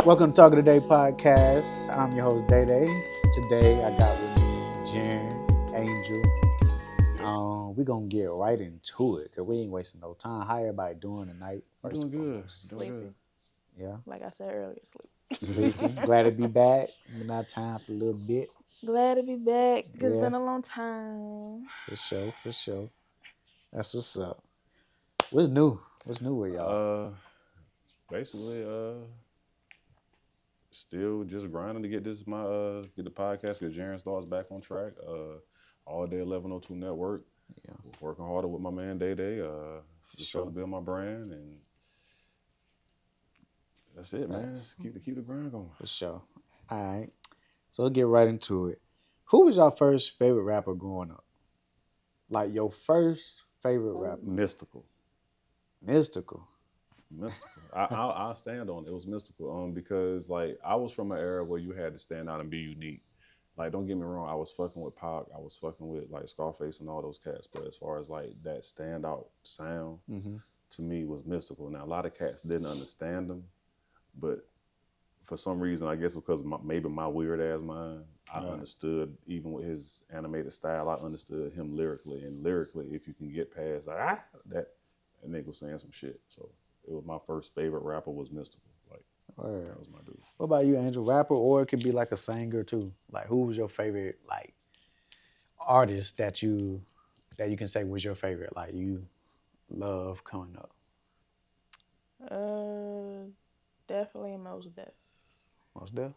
Welcome to Talk of the Day podcast. I'm your host, Day Day. Today I got with me Jarrin, Angel. We're going to get right into it because we ain't wasting no time. How everybody doing tonight? First Doing good. Doing Sleepy. good. Yeah. Like I said earlier, sleep. Sleeping. Glad to be back. Been out of time for a little bit. Glad to be back. It's Yeah. been a long time. For sure. That's what's up. What's new? What's new with y'all? Basically, still just grinding to get this get the podcast, get Jarrin's thoughts back on track. All day 1102 network. Yeah. Working harder with my man Day Day. Just sure. trying to build my brand, and that's it, man. Nice. Keep the grind going. For sure. All right. So we'll get right into it. Who was your first favorite rapper growing up? Like your first favorite rapper? Mystical. Mystical. I'll stand on it. It was Mystical. Because like I was from an era where you had to stand out and be unique. Like, don't get me wrong, I was fucking with Pac, I was fucking with like Scarface and all those cats. But as far as like that standout sound, to me was Mystical. Now a lot of cats didn't understand them, but for some reason, I guess because maybe my weird ass mind, I understood even with his animated style, I understood him lyrically. And lyrically, if you can get past like that nigga was saying some shit. So it was my first favorite rapper was Mystical. Like that was my dude. What about you, Angel? Rapper, or it could be like a singer too. Like, who was your favorite like artist that you can say was your favorite? Like you love coming up. Definitely Mos Def. Mos Def?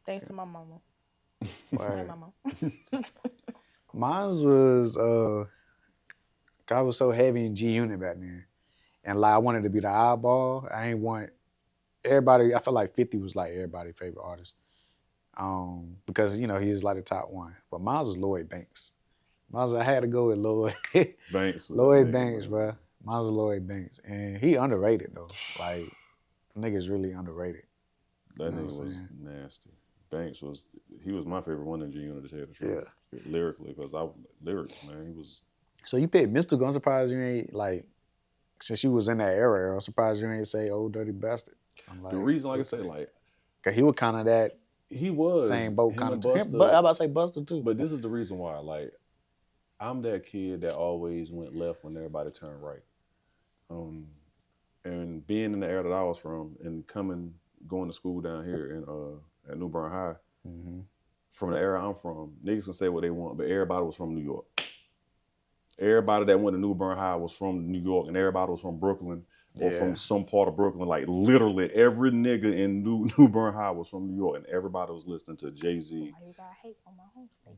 Thanks to my mama. Word. Hi, mama. Mine was I was so heavy in G Unit back then. And like I wanted to be the eyeball. I ain't want everybody. I felt like 50 was like everybody's favorite artist. Because he is like the top one. But mine was Lloyd Banks. I had to go with Lloyd Banks. Lloyd Banks, bro. Mine was Lloyd Banks. And he underrated though. Like nigga's really underrated. That nigga was nasty. Banks was my favorite one in G Unit, to tell you the truth. Yeah. Lyrically, because lyrics, man, he was. So you picked Mystical. I'm surprised you ain't like, since you was in that era, I'm surprised you ain't say Old Dirty Bastard. Like, the reason, like I say, like, cause he was kind of that. He was same boat kind of. But I'm about to say Buster too. But this is the reason why, like, I'm that kid that always went left when everybody turned right. And being in the era that I was from, and going to school down here in at New Bern High, from the era I'm from, niggas can say what they want, but everybody was from New York. Everybody that went to New Bern High was from New York, and everybody was from Brooklyn or from some part of Brooklyn. Like literally every nigga in New Bern High was from New York, and everybody was listening to Jay-Z. Why you got hate on my home state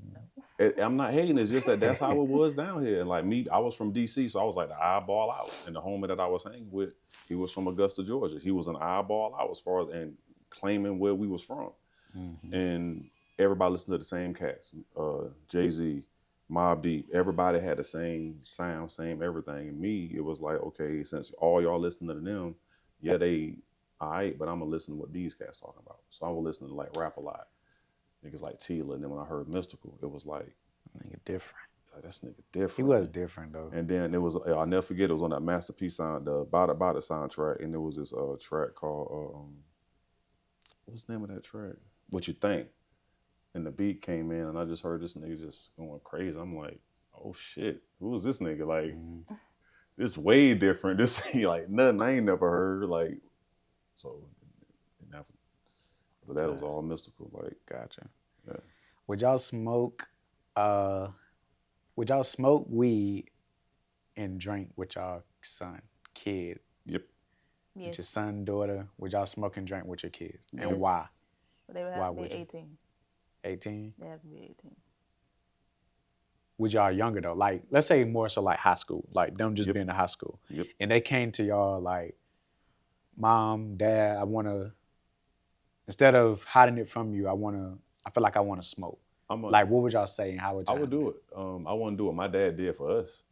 though? I'm not hating. It's just that's how it was down here. And like me, I was from DC, so I was like the eyeball out. And the homie that I was hanging with, he was from Augusta, Georgia. He was an eyeball out as far as and claiming where we was from. And everybody listened to the same cats, Jay-Z, Mobb Deep. Everybody had the same sound, same everything. And me, it was like, okay, since all y'all listening to them, yeah, they all right, but I'm gonna listen to what these cats talking about. So I was listening to like rap a lot. Niggas like Tila, and then when I heard Mystical, it was like, nigga different. Like, that's nigga different. He was different though. And then it was, I'll never forget, it was on that Masterpiece sound, the About It soundtrack, and there was this track called, what's the name of that track? What You Think? And the beat came in, and I just heard this nigga just going crazy. I'm like, oh shit, who is this nigga? Like, this way different. This ain't like nothing I ain't never heard. Like, so, but that was all Mystical. Like, gotcha. Yeah. Would y'all smoke weed and drink with y'all son, kid? Yep. Yes. With your son, daughter, would y'all smoke and drink with your kids? Yes. And why? They would have to be 18. 18? They have to be 18. Would y'all younger though? Like, let's say more so like high school, like them just being in high school. Yep. And they came to y'all like, Mom, Dad, instead of hiding it from you, I feel like I want to smoke. Like, what would y'all say and how would y'all? I would do it. I wouldn't do it. My dad did for us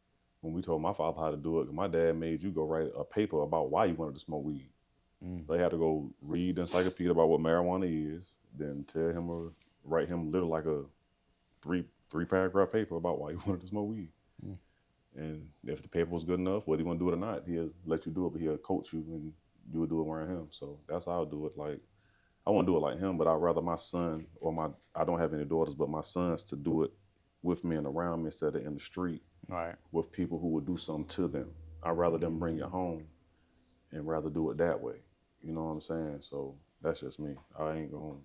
when we told my father how to do it. My dad made you go write a paper about why you wanted to smoke weed. They had to go read the encyclopedia about what marijuana is, then tell him or write him literally like a three paragraph paper about why you wanted to smoke weed. And if the paper was good enough, whether you want to do it or not, he'll let you do it, but he'll coach you and you would do it around him. So that's how I'll do it. Like, I won't do it like him, but I'd rather my son I don't have any daughters, but my sons to do it with me and around me instead of in the street Right. with people who would do something to them. I'd rather them bring it home and rather do it that way. You know what I'm saying? So that's just me. I ain't going.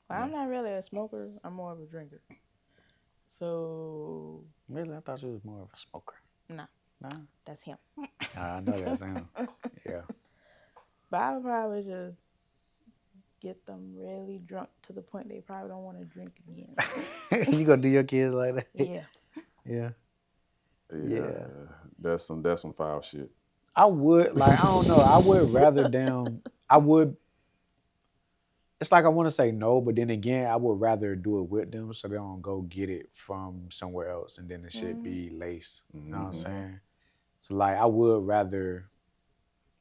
Well, I'm not really a smoker. I'm more of a drinker. So. Really, I thought you was more of a smoker. Nah. Nah. That's him. I know that's him. Yeah. But I would probably just get them really drunk to the point they probably don't want to drink again. You gonna do your kids like that? Yeah. Yeah. Yeah. That's some foul shit. I would I don't know. I would rather them. I would. It's like I want to say no, but then again, I would rather do it with them so they don't go get it from somewhere else and then the shit be laced. You know what I'm saying? So like, I would rather.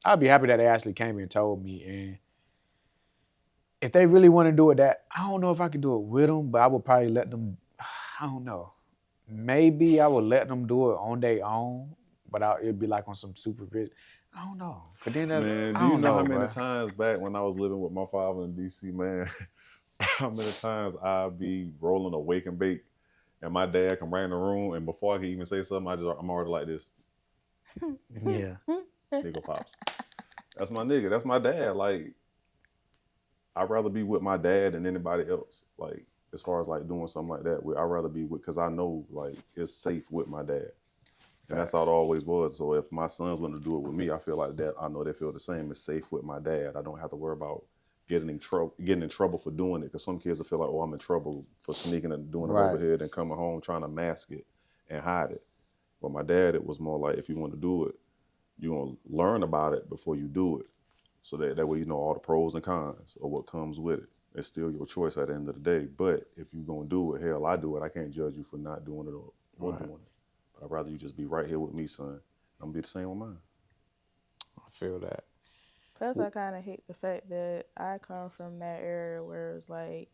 I'd be happy that they actually came and told me, and if they really want to do it, that I don't know if I could do it with them, but I would probably let them. I don't know. Maybe I would let them do it on their own, but it'd be like on some supervision. I don't know. But then man, do you know how many times back when I was living with my father in DC, man, how many times I'd be rolling a wake and bake and my dad come right in the room and before I can even say something, I'm already like this. Yeah. Nigga Pops. That's my nigga. That's my dad. Like, I'd rather be with my dad than anybody else. Like, as far as like doing something like that, I'd rather be with, because I know like it's safe with my dad. And that's how it always was. So if my sons want to do it with me, I feel like that. I know they feel the same. It's safe with my dad. I don't have to worry about getting in trouble for doing it. Because some kids will feel like, oh, I'm in trouble for sneaking and doing it over here and coming home trying to mask it and hide it. But my dad, it was more like, if you want to do it, you're going to learn about it before you do it. So that way you know all the pros and cons of what comes with it. It's still your choice at the end of the day. But if you're going to do it, hell, I do it. I can't judge you for not doing it or doing it. I'd rather you just be right here with me, son. I'm gonna be the same with mine. I feel that. Plus, I kind of hate the fact that I come from that area where it's like,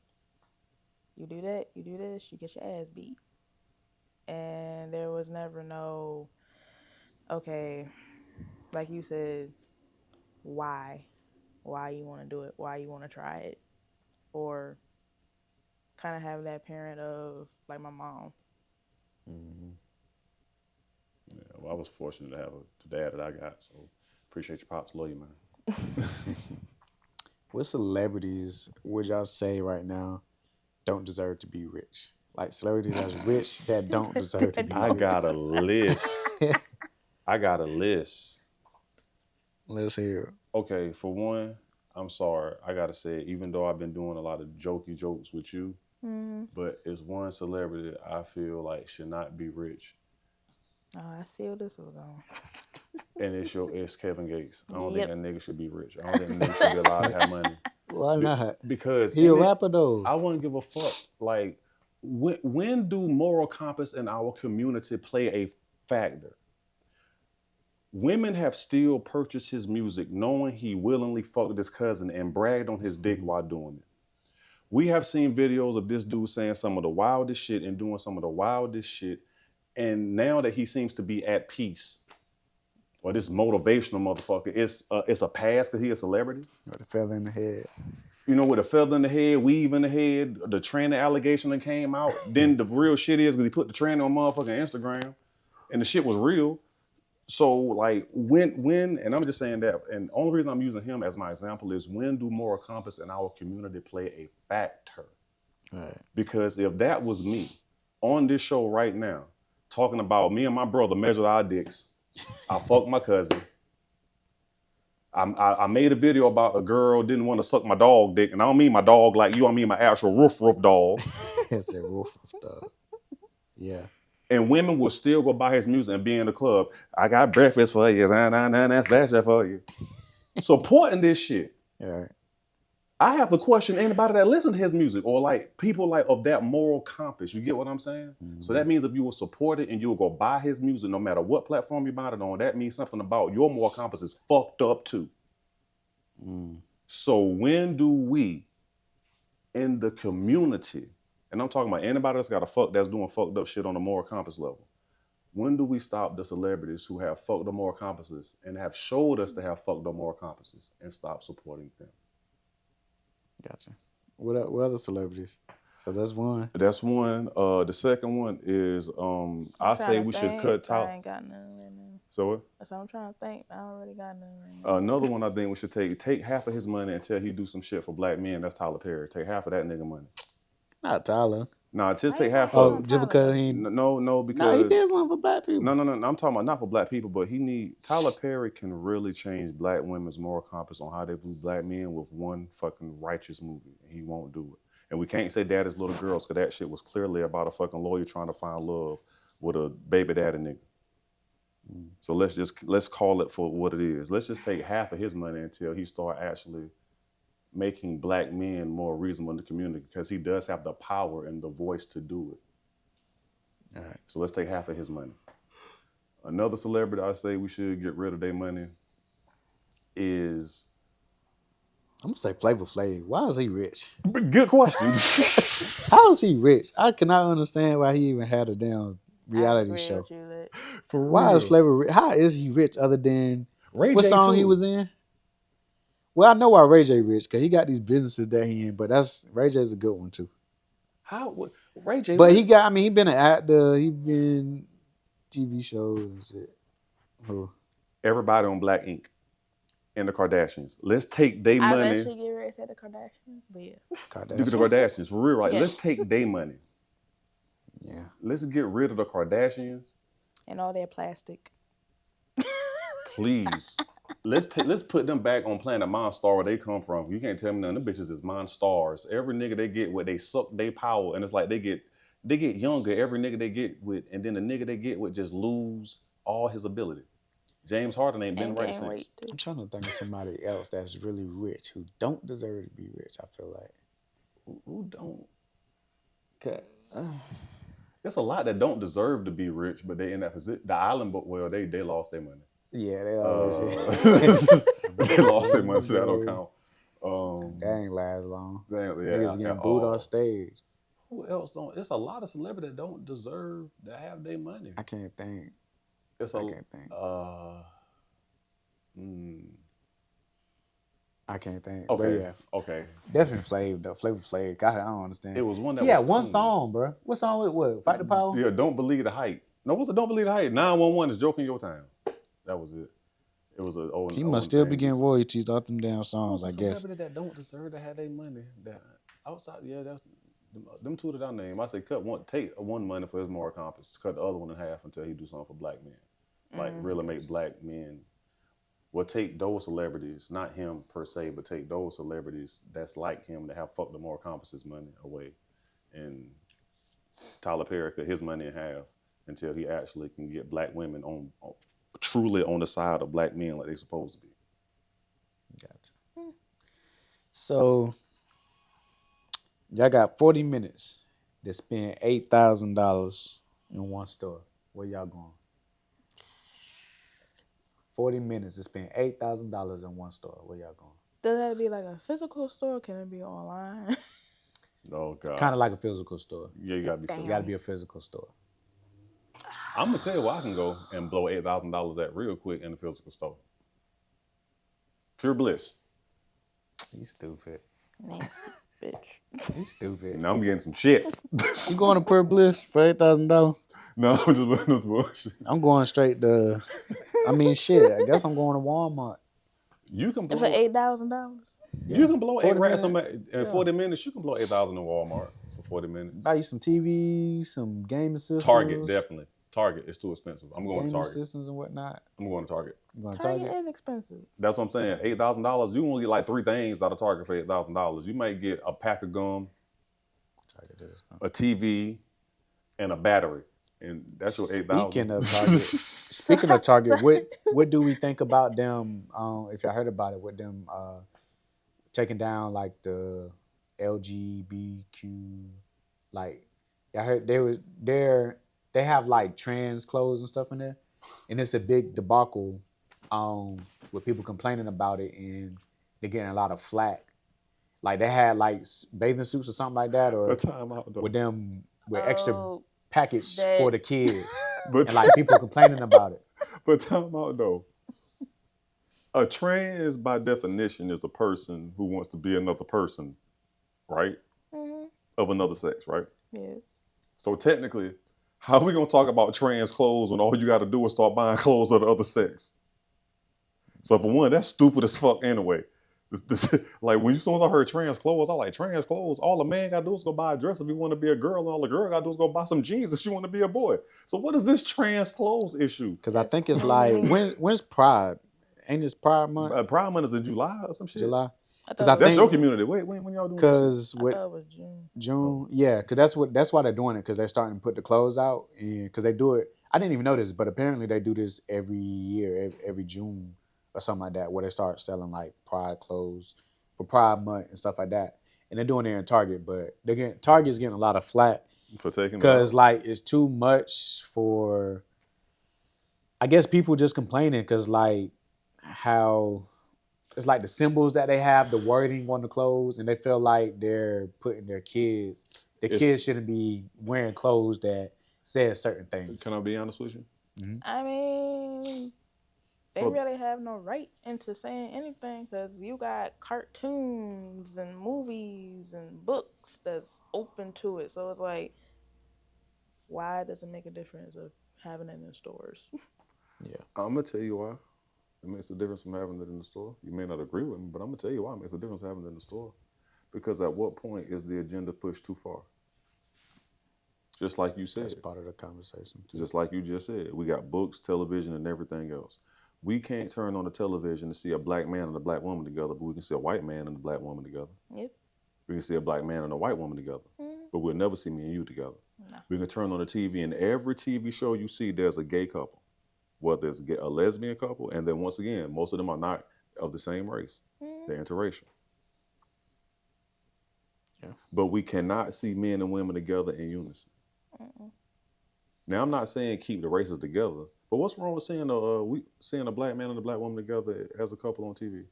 you do that, you do this, you get your ass beat. And there was never no, okay, like you said, why you want to do it, why you want to try it, or kind of have that parent of, like my mom. Mm-hmm. Yeah, well, I was fortunate to have the dad that I got, so appreciate your pops, love you, man. What celebrities would y'all say right now don't deserve to be rich? Like celebrities that's rich that don't deserve to be rich. I got a list. Let's hear it. Okay, for one, I'm sorry. I gotta say, even though I've been doing a lot of jokey jokes with you, but it's one celebrity that I feel like should not be rich. Oh, I see what this was on. And it's Kevin Gates. I don't think that nigga should be rich. I don't think that nigga should be allowed to have money. Why not? Because he a rapper though. I wouldn't give a fuck. Like, when do moral compass in our community play a factor? Women have still purchased his music knowing he willingly fucked his cousin and bragged on his dick while doing it. We have seen videos of this dude saying some of the wildest shit and doing some of the wildest shit. And now that he seems to be at peace, or this motivational motherfucker, it's a pass because he a celebrity. With a feather in the head. You know, with a feather in the head, weave in the head, the tranny allegation that came out. Then the real shit is because he put the tranny on motherfucking Instagram, and the shit was real. So like when, and I'm just saying that, and the only reason I'm using him as my example is, when do moral compass in our community play a factor? Right. Because if that was me on this show right now, talking about me and my brother measured our dicks, I fucked my cousin. I made a video about a girl didn't want to suck my dog dick, and I don't mean my dog like you, I mean my actual roof dog. It's a roof dog. Yeah. And women will still go buy his music and be in the club. I got breakfast for you. That's that for you. Supporting this shit. Yeah. I have to question anybody that listen to his music, or like people like of that moral compass. You get what I'm saying? Mm-hmm. So that means if you will support it and you will go buy his music, no matter what platform you buy it on, that means something about your moral compass is fucked up too. Mm. So when do we in the community, and I'm talking about anybody that's doing fucked up shit on the moral compass level, When do we stop the celebrities who have fucked up moral compasses and have showed us to have fucked up moral compasses and stop supporting them? Gotcha. What other celebrities? So that's one. That's one. The second one is I I'm say trying to we should think, cut but I Tyler. ain't got none right now. So what? That's what I'm trying to think. I don't really got none right now. Another one I think we should take half of his money until he do some shit for black men. That's Tyler Perry. Take half of that nigga money. Not Tyler. Nah, just How you take half gonna of Oh, it. on just Tyler, because though? he. No, No, he because did something for black people. no. I'm talking about not for black people, but Tyler Perry can really change black women's moral compass on how they view black men with one fucking righteous movie, and he won't do it. And we can't say Daddy's Little Girls because that shit was clearly about a fucking lawyer trying to find love with a baby daddy nigga. So let's call it for what it is. Let's just take half of his money until he start actually making black men more reasonable in the community because he does have the power and the voice to do it. All right. So let's take half of his money. Another celebrity I say we should get rid of their money is. I'm gonna say Flavor Flav. Why is he rich? Good question. How is he rich? I cannot understand why he even had a damn I reality agree show. with you, Lit. For Why is real. Flavor rich? How is he rich other than Ray what J song too. he was in? Well, I know why Ray J rich because he got these businesses that he in, but Ray J's a good one too. Ray J? But he been an actor. He been TV shows and shit. Who? Everybody on Black Ink and the Kardashians. Let's take their I money. bet you get ready to say the Kardashians, but yeah. Do the Kardashians for real, right? Yeah. Let's take their money. Yeah. Let's get rid of the Kardashians, And all that plastic. please. Let's put them back on planet Monstar where they come from. You can't tell me none. Them bitches is Monstars. Every nigga they get with, they suck their power, and it's like they get younger. Every nigga they get with, and then the nigga they get with just lose all his ability. James Harden ain't been And right gain since. weight, too. I'm trying to think of somebody else that's really rich who don't deserve to be rich. I feel like. Who don't? 'Cause, There's a lot that don't deserve to be rich, but they in that position. The Island, but well, they lost their money. yeah, they always. They lost their money, so that don't count. That ain't last long. Yeah, Niggas getting booed off stage. Who else don't? It's a lot of celebrities that don't deserve to have their money. I can't think. It's I a can't think. I can't think. Okay. But yeah, Okay. definitely Flavor Flav. I don't understand. It was one that He had was one clean. song, bro. What song was what? Fight the Power? Yeah, Don't Believe the Hype. No, what's it? Don't Believe the Hype. 911 is Joking Your Time. That was it. It was an old. He must still be getting royalties off them damn songs, I guess. Celebrity that don't deserve to have their money. That outside, yeah, that's them two that I name. I say take one money for his moral compass, cut the other one in half until he do something for black men, like really make black men. Well, take those celebrities, not him per se, but take those celebrities that's like him that have fucked the moral compasses money away, and Tyler Perry cut his money in half until he actually can get black women on truly on the side of black men like they supposed to be. Gotcha. So y'all got 40 minutes to spend $8,000 in one store. Where y'all going? 40 minutes to spend $8,000 in one store. Where y'all going? Does that be like a physical store? Or can it be online? Oh God. Kind of like a physical store. Yeah, you gotta be. Damn. It got to be a physical store. I'm gonna tell you where I can go and blow $8,000 at real quick in the physical store. Pure Bliss. You stupid. Nasty bitch. You stupid. Now I'm getting some shit. You going to Pure Bliss for $8,000? No, I'm just looking at this bullshit. I'm going straight to. I mean, shit. I guess I'm going to Walmart. You can blow. For $8,000. You can blow 40 8 racks minutes. in 40 minutes. You can blow 8,000 in Walmart for 40 minutes. Buy you some TVs, some gaming systems. Target, definitely. Target is too expensive. I'm going to Gaming Target. systems and whatnot. I'm going to Target. You going to Target Target? is expensive. That's what I'm saying. $8,000. You only get like 3 things out of Target for $8,000. You might get a pack of gum, Target is. a TV, and a battery, and that's your $8,000. Speaking of Target, what do we think about them? If y'all heard about it, with them taking down like the LGBTQ, like y'all heard they have like trans clothes and stuff in there, and it's a big debacle with people complaining about it, and they're getting a lot of flack. Like they had like bathing suits or something like that, or with them with extra Oh, package that- for the kid. But and like people complaining about it. but time out though. A trans, by definition, is a person who wants to be another person, right? Mhm. Of another sex, right? Yes. So technically, how are we gonna talk about trans clothes when all you got to do is start buying clothes of the other sex? So for one, that's stupid as fuck anyway. Like when you soon as I heard trans clothes, I like trans clothes. All a man gotta do is go buy a dress if you want to be a girl, and all the girl gotta do is go buy some jeans if she want to be a boy. So what is this trans clothes issue? Because I That's think it's so like weird. when's Pride? Ain't this Pride month? Prime Month is in July or some shit. July. I Because I thought it was That's your think June. community. Wait, when y'all doing that shit? because I with thought it was June. June, yeah, because that's why they're doing it, because they're starting to put the clothes out, and because they do it. I didn't even know this, but apparently they do this every year, every June or something like that, where they start selling like Pride clothes for Pride month and stuff like that. And they're doing it in Target, but Target's getting a lot of flack For taking because that. like it's too much for. I guess people just complaining because like how it's like the symbols that they have, the wording on the clothes, and they feel like they're putting their kids. The It's, kids shouldn't be wearing clothes that says certain things. can I be honest with you? Mm-hmm. I mean, they For- really have no right into saying anything because you got cartoons and movies and books that's open to it. So it's like, why does it make a difference of having it in stores? Yeah, I'm gonna tell you why. It makes a difference from having it in the store. You may not agree with me, but I'm gonna tell you why it makes a difference having it in the store. Because at what point is the agenda pushed too far? Just like you said. that's part of the conversation too. Just like you just said, we got books, television, and everything else. We can't turn on the television to see a black man and a black woman together, but we can see a white man and a black woman together. Yep. We can see a black man and a white woman together, Mhm. but we'll never see me and you together. No. We can turn on the TV, and every TV show you see, there's a gay couple, whether it's a lesbian couple, and then once again, most of them are not of the same race. Mhm. They're interracial. Yeah. But we cannot see men and women together in unison. Mm-mm. Now, I'm not saying keep the races together, but what's wrong with seeing a black man and a black woman together as a couple on TV?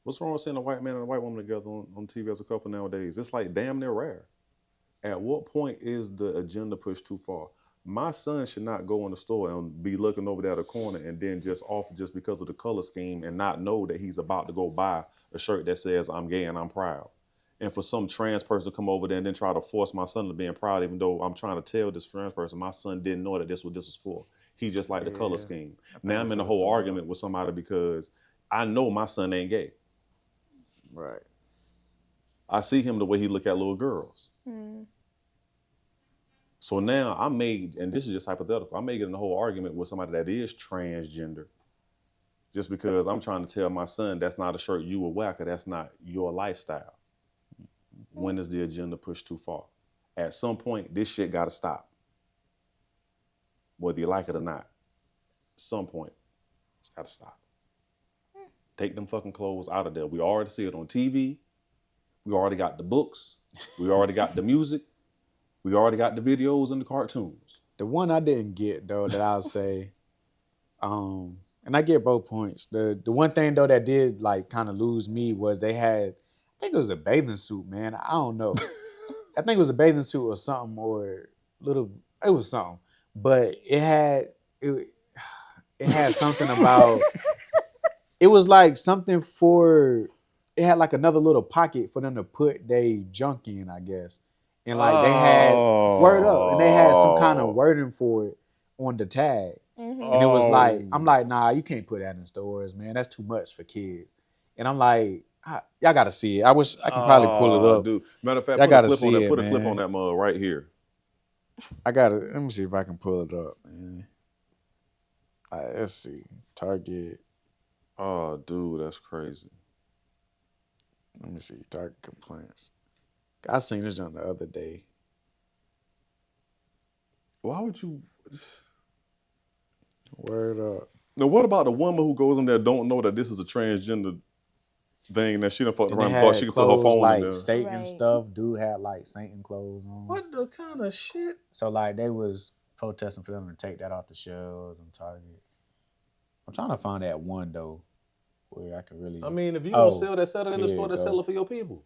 What's wrong with seeing a white man and a white woman together on TV as a couple nowadays? It's like damn near rare. At what point is the agenda pushed too far? My son should not go in the store and be looking over there at a corner and then just off just because of the color scheme and not know that he's about to go buy a shirt that says I'm gay and I'm proud. And for some trans person to come over there and then try to force my son to being proud, even though I'm trying to tell this trans person my son didn't know that this what this was for. He just liked the color Yeah. scheme. I Now think I'm in a so, whole so, argument with somebody because I know my son ain't gay. right. I see him the way he look at little girls. Mhm. So now I made, and this is just hypothetical, I may get in a whole argument with somebody that is transgender just because I'm trying to tell my son that's not a shirt you would wear because that's not your lifestyle. When is the agenda pushed too far? At some point, this shit got to stop. Whether you like it or not. At some point, it's got to stop. Take them fucking clothes out of there. We already see it on TV. We already got the books. We already got the music. We already got the videos and the cartoons. The one I didn't get though that I'll say, and I get both points. The one thing though that did like kind of lose me was they had, I think it was a bathing suit, man. I don't know. I think it was a bathing suit or something, or little. It was something, but it had something about. It was like something for. It had like another little pocket for them to put their junk in, I guess. And like they had word up, and they had some kind of wording for it on the tag. Mhm. And it was like, Oh. I'm like, nah, you can't put that in stores, man. That's too much for kids. And I'm like, y'all gotta see it. I wish I can probably pull it up. Dude. Matter of fact, Y'all put a gotta clip on see that. it, Put a clip man. on that mug right here. I gotta let me see if I can pull it up, man. Let's see. Target. Oh, dude, that's crazy. Let me see. Target complaints. I seen this on the other day. Why would you? Word up. Now, what about the woman who goes in there don't know that this is a transgender thing that she done fucked And they around and thought had she could put her clothes phone in like there? Satan Right. stuff. Dude had like Satan clothes on. What the kind of shit? So like they was protesting for them to take that off the shelves and Target. I'm trying to find that one though, where I could really. I mean, if you Oh, gonna sell that, sell it in the here store you that go. sell it for your people.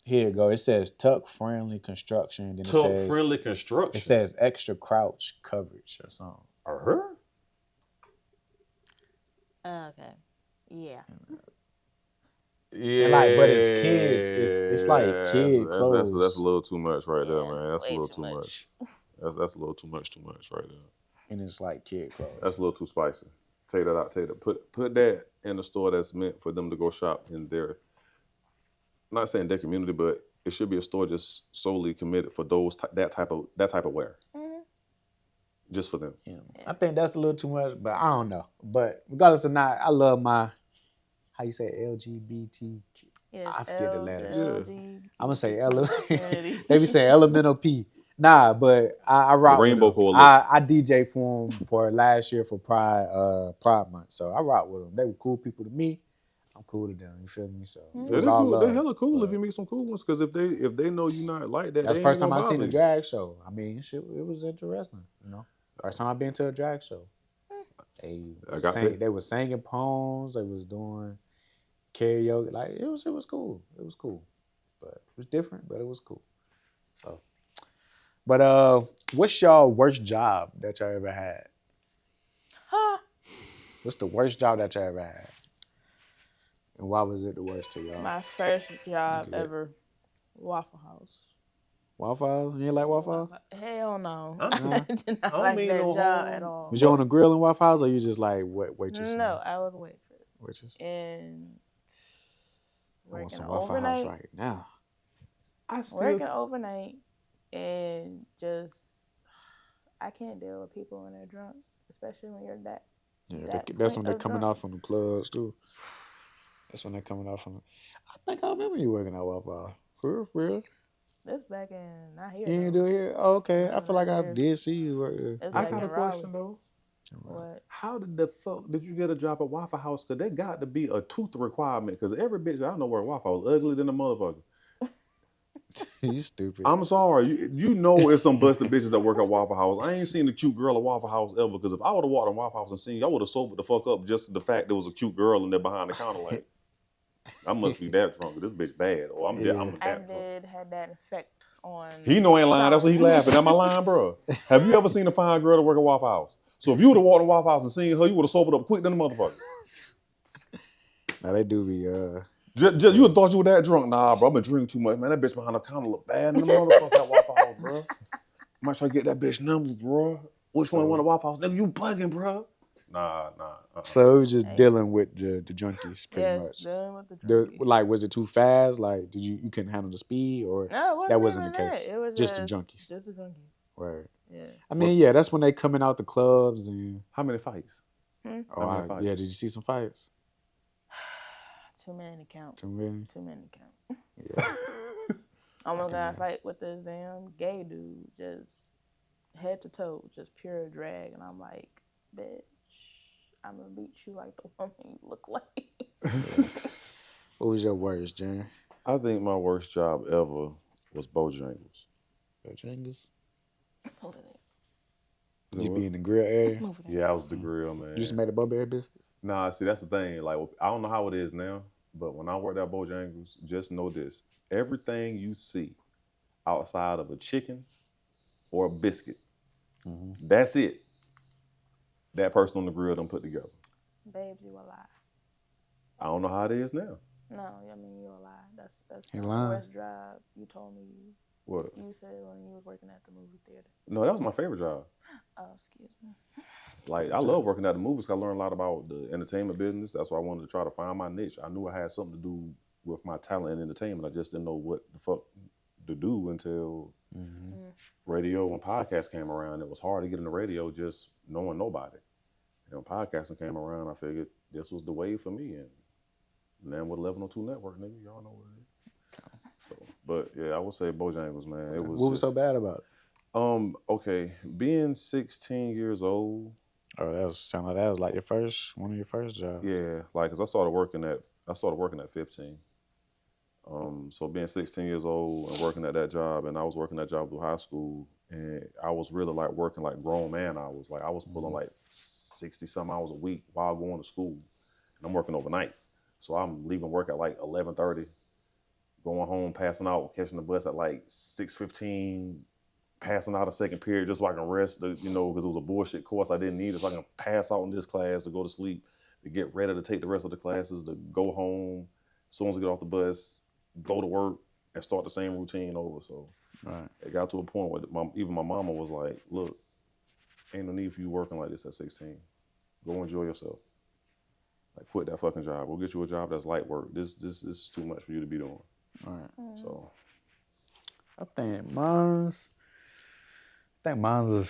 Here you go. It says tuck friendly construction. Then Tuck friendly construction. it says extra crouch coverage or something. Her? Okay. Yeah. Yeah, And like, but it's kids. It's like kid clothes. That's a little too much right there, Yeah, man. That's a way little too too much. That's a little too much right there. And it's like kid clothes. That's a little too spicy. Take that out. Take that. Put that in a store that's meant for them to go shop in their. Not saying their community, but it should be a store just solely committed for those that type of wear. Mhm. Just for them. Yeah. I think that's a little too much, but I don't know. But regardless of not, I love my how you say LGBT. Yes, I forget the letters. LGBT I'm gonna say community. they be saying elemental P. Nah, but I rock Rainbow with them. Coalition. I DJ for them for last year for Pride Month, so I rock with them. They were cool people to me. I'm cool to them. You feel me? So it was They're all cool. love. They're hella cool if but you meet some cool ones. Because if they know you not like that, That's they the first ain't time I gonna seen a bother drag show. I mean, shit, it was interesting. You know, first time I been to a drag show. They was singing poems. They was doing karaoke. Like it was cool. It was cool, but it was different. But it was cool. So, but what's y'all worst job that y'all ever had? Huh. What's the worst job that y'all ever had? And why was it the worst to y'all? My first job Good. ever, Waffle House. Waffle House? You ain't like Waffle House? Hell no. I'm- I did not I like mean that no job harm. at all. Was you on a grill in Waffle House or you just like waitress? No, I was a waitress. Waitress? And I want working some Waffle House overnight. right now. I still Working overnight and just I can't deal with people when they're drunk, especially when you're that. Yeah, That that's point when they're of coming drunk. off from the clubs too. That's when they're coming off from. I think I remember you working at Waffle House. For real? This back in not here. You didn't though. do it here? Oh, okay. I No, feel like not I here. did see you work there. It's I back got a in Raleigh. question though. What? How did the fuck did you get a job at Waffle House? Because they got to be a tooth requirement. Because every bitch that I know work at Waffle House ugly than a motherfucker. You stupid. I'm sorry. You know it's some busted bitches that work at Waffle House. I ain't seen a cute girl at Waffle House ever. Because if I would have walked in Waffle House and seen you, I would have sobered the fuck up just the fact there was a cute girl in there behind the counter. Like, I must be that drunk. This bitch bad. Or I'm Yeah. that I drunk. did had that effect on. He know I ain't lying. That's what he some. laughing. Am I lying, bro? Have you ever seen a fine girl that work at Waffle House? So if you would have walked in Waffle House and seen her, you would have sobered up quick than a motherfucker. Now they do be Just you would have thought you were that drunk. Nah, bro, I've been drinking too much. Man, that bitch behind the counter look bad in the motherfucker at Waffle House, bro. Might try to get that bitch numbers, bro. Which one won the Waffle House? Nigga, you bugging, bro. Nah. So it was just Hey. dealing with the junkies pretty Yes, much. dealing with the The, junkies. like, was it too fast? Like, did you couldn't handle the speed, or No, it wasn't that wasn't even the case? that. It was Just the junkies. Just the junkies. Word. Yeah. I mean, yeah, that's when they coming out the clubs and. How many fights? Hmm? Oh, How many fights? yeah. Did you see some fights? Too many to count. Too many. Too many to count. Yeah. Almost got can in a fight with this damn gay dude, just head to toe, just pure drag, and I'm like, bitch, I'm gonna beat you like the woman you look like. What was your worst, Jarrin? I think my worst job ever was Bojangles. Bojangles? Move it. You be in the grill area? Move it. Yeah, I was the grill, man. You used to make the Burberry biscuits? Nah, see, that's the thing. Like, I don't know how it is now, but when I worked at Bojangles, just know this. Everything you see outside of a chicken or a biscuit, that's it. That person on the grill done put together. Babes, you a lie. I don't know how it is now. No, I mean you a lie. That's You the lying. worst job. You told me What? you said when you was working at the movie theater. No, that was my favorite job. Oh, excuse me. Like, I love working at the movies 'cause I learned a lot about the entertainment business. That's why I wanted to try to find my niche. I knew I had something to do with my talent in entertainment. I just didn't know what the fuck to do until radio and podcast came around. It was hard to get in the radio just knowing nobody. And when podcasting came around, I figured this was the way for me. And then with 1102 Network, nigga, y'all know what it is. So, but yeah, I would say Bojangles, man. It was What was so bad about it? Okay, being 16 years old. Oh, that was like one of your first jobs. Yeah, like, 'cause I started working at 15. So being 16 years old and working at that job, and I was working that job through high school, and I was really like working like grown man hours. Like, I was pulling like 60 some hours a week while going to school, and I'm working overnight. So I'm leaving work at like 11:30, going home, passing out, catching the bus at like 6:15, passing out a second period just so I can rest, because it was a bullshit course I didn't need it, so I can pass out in this class to go to sleep, to get ready to take the rest of the classes, to go home, as soon as I get off the bus, go to work, and start the same routine over. So Right. it got to a point where even my mama was like, look, ain't no need for you working like this at 16. Go enjoy yourself. Like, quit that fucking job. Go get you a job that's light work. This is too much for you to be doing. Right. So I think mine's was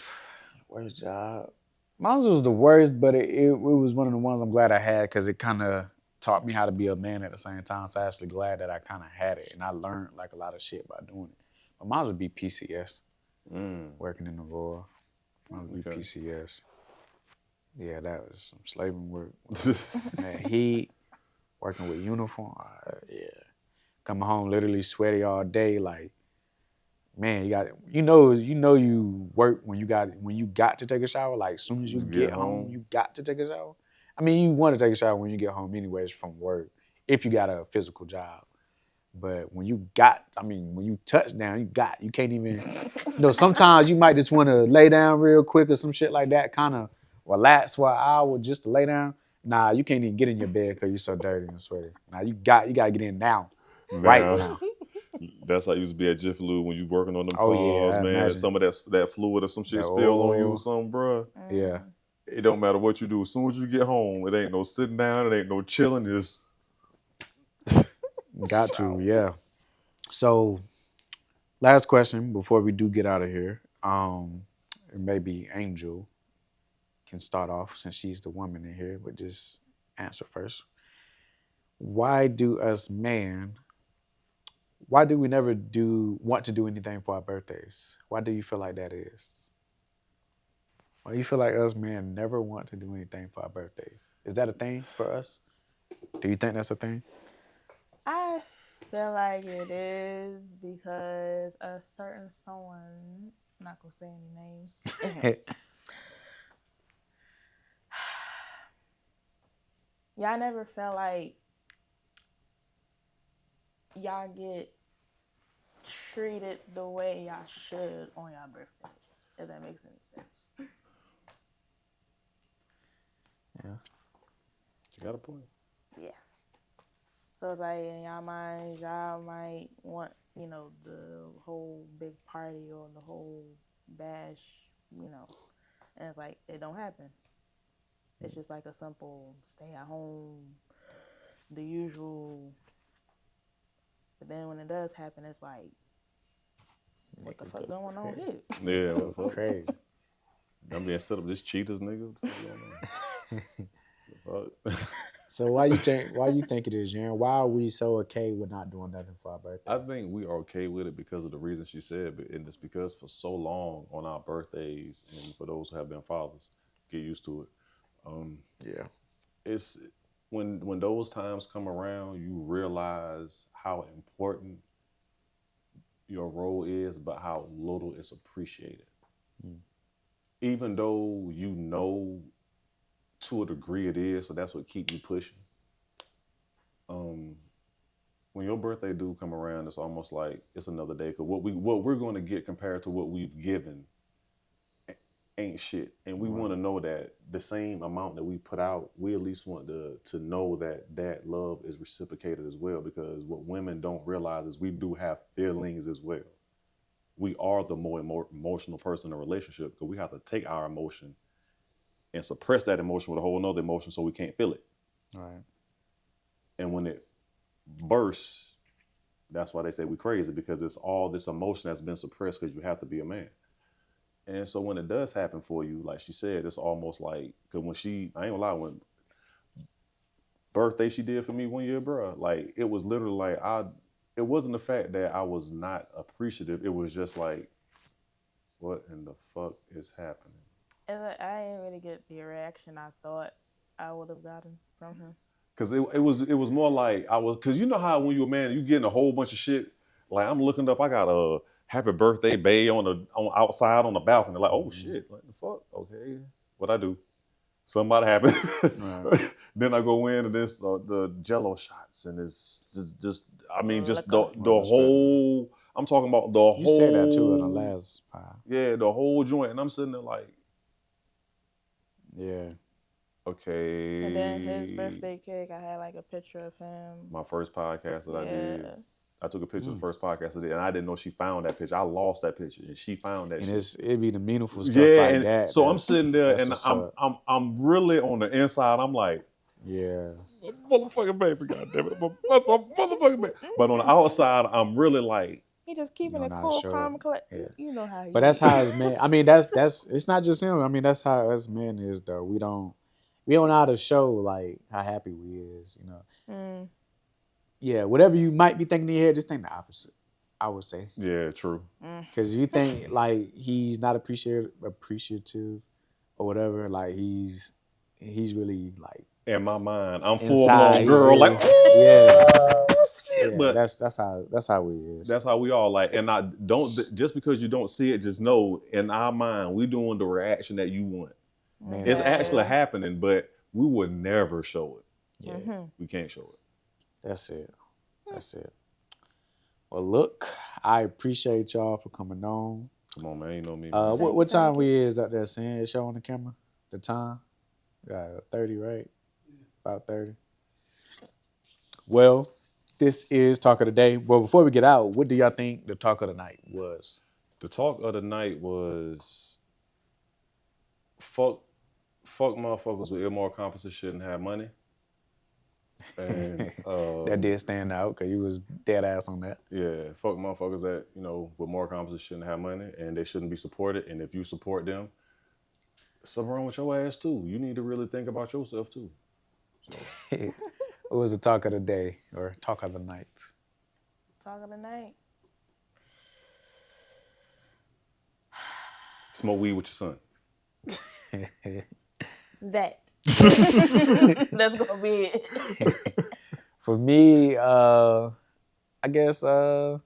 the worst job. Mine was the worst, but it was one of the ones I'm glad I had because it kind of taught me how to be a man at the same time. So I'm actually glad that I kind of had it, and I learned like a lot of shit by doing it. But mine would be PCS, working in the Royal. Mine would be Okay. PCS. Yeah, that was some slaving work. That heat, working with uniform. Yeah, coming home literally sweaty all day. Like, man, you work when you got to take a shower. Like, as soon as you get home, you got to take a shower. I mean, you want to take a shower when you get home, anyways, from work, if you got a physical job. But when you touch down, you can't even. Sometimes you might just want to lay down real quick or some shit like that, kind of relax for an hour just to lay down. Nah, you can't even get in your bed because you're so dirty and sweaty. Nah, you gotta get in now, right now. That's how I used to be at Jiffy Lube when you working on them Oh, yeah, cars, I man. imagine. Some of that fluid or some shit That spill on you oil. or something, bruh. Yeah. It don't matter what you do. As soon as you get home, it ain't no sitting down, it ain't no chilling. It's Got to, yeah. So, last question before we do get out of here. Maybe Angel can start off since she's the woman in here, but just answer first. Why do we never want to do anything for our birthdays? Why do you feel like that is? Why do you feel like us men never want to do anything for our birthdays? Is that a thing for us? Do you think that's a thing? I feel like it is because a certain someone, I'm not gonna say any names. Y'all never felt like y'all get treated the way y'all should on y'all birthdays, if that makes any sense. Yeah. you got a point. Yeah. So it's like in y'all minds, y'all might want, the whole big party or the whole bash, and it's like it don't happen. It's just like a simple stay at home, the usual. But then when it does happen, it's like, what the fuck going on here? Yeah, what the fuck? Crazy. I'm being set up this cheaters, nigga. What the fuck? So why you think it is, Jarrin? Why are we so okay with not doing nothing for our birthday? I think we are okay with it because of the reason she said, and it's because for so long on our birthdays, and for those who have been fathers, get used to it. Yeah. It's when those times come around, you realize how important your role is, but how little it's appreciated. Even though to a degree it is, so that's what keep you pushing. When your birthday do come around, it's almost like it's another day. Cause what we're going to get compared to what we've given ain't shit, and we want to know that the same amount that we put out, we at least want to know that love is reciprocated as well. Because what women don't realize is we do have feelings as well. We are the more emotional person in a relationship because we have to take our emotion and suppress that emotion with a whole nother emotion so we can't feel it. Right. And when it bursts, that's why they say we crazy, because it's all this emotion that's been suppressed because you have to be a man. And so when it does happen for you, like she said, it's almost like, because I ain't gonna lie, when birthday she did for me one year, bro, like it was literally like, it wasn't the fact that I was not appreciative. It was just like, what in the fuck is happening? And I didn't really get the reaction I thought I would have gotten from him. Cause it was more like cause you know how when you're a man, you getting a whole bunch of shit. Like I'm looking up, I got a happy birthday bae on outside on the balcony. Like, oh shit, what the fuck? Okay, what I do? Somebody happened. Right. Then I go into this the Jello shots, and it's just I mean, just Liquor. the whole. I'm talking about the You whole. said that too in the last pod. Yeah, the whole joint, and I'm sitting there like, Yeah. okay. And then his birthday cake, I had like a picture of him. My first podcast that I did. Yeah. I took a picture of the first podcast I did, and I didn't know she found that picture. I lost that picture, and she found that. And shit. it'd be the meaningful stuff Yeah, like and that. so I'm sitting there, that's and what's I'm up. I'm really on the inside. I'm like, Yeah. motherfucking baby, goddamn it, that's my motherfucking baby. But on the outside, I'm really like, He just keeping You it know, cool, not sure. calm, collect. Yeah. You know how he But that's is. how us men. I mean, that's it's not just him. I mean, that's how us men is though. We don't know how to show like how happy we is. You know. Mm. Yeah. Whatever you might be thinking in your head, just think the opposite. I would say. yeah, true. Because you think like he's not appreciative or whatever. Like he's really like In my mind, I'm full inside. blown girl, he's like, really- shit. yeah. But That's how we is. that's how we all like. And I don't just because you don't see it, just know in our mind we doing the reaction that you want. Man, It's that's actually it. happening, but we would never show it. Yeah. Mm-hmm. We can't show it. That's it. That's it. Well, look, I appreciate y'all for coming on. Come on, man. You know me. What time we is out there seeing it show on the camera? The time? 30, right? About 30. Well, this is Talk of the Day. Well, before we get out, what do y'all think the talk of the night was? The talk of the night was fuck motherfuckers with immoral compasses shouldn't have money. And That did stand out because you was dead ass on that. yeah, fuck motherfuckers that, with moral compasses shouldn't have money and they shouldn't be supported. And if you support them, something wrong with your ass too. You need to really think about yourself too. So, What was the talk of the day or talk of the night? Talk of the night. smoke weed with your son. That. That's gonna be it. For me, I guess it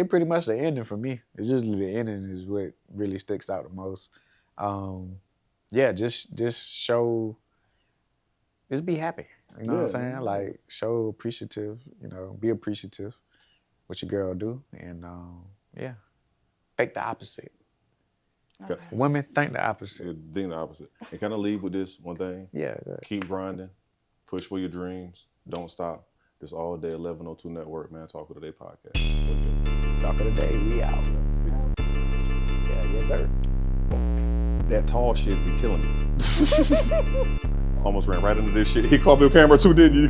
pretty much the ending for me. It's usually the ending is what really sticks out the most. Yeah, just show, just be happy. You know what I'm saying? Like show appreciative. Be appreciative. What your girl do, and yeah, think the opposite. Okay. Women think the opposite. Think the opposite. And kind of leave with this one thing. Yeah. Good. Keep grinding. Push for your dreams. Don't stop. This all day 1102 Network, man. Talk of the Day podcast. Talk of the day. We out. Yeah. Yes, sir. That tall shit be killing me. Almost ran right into this shit. He called me on camera too, didn't you?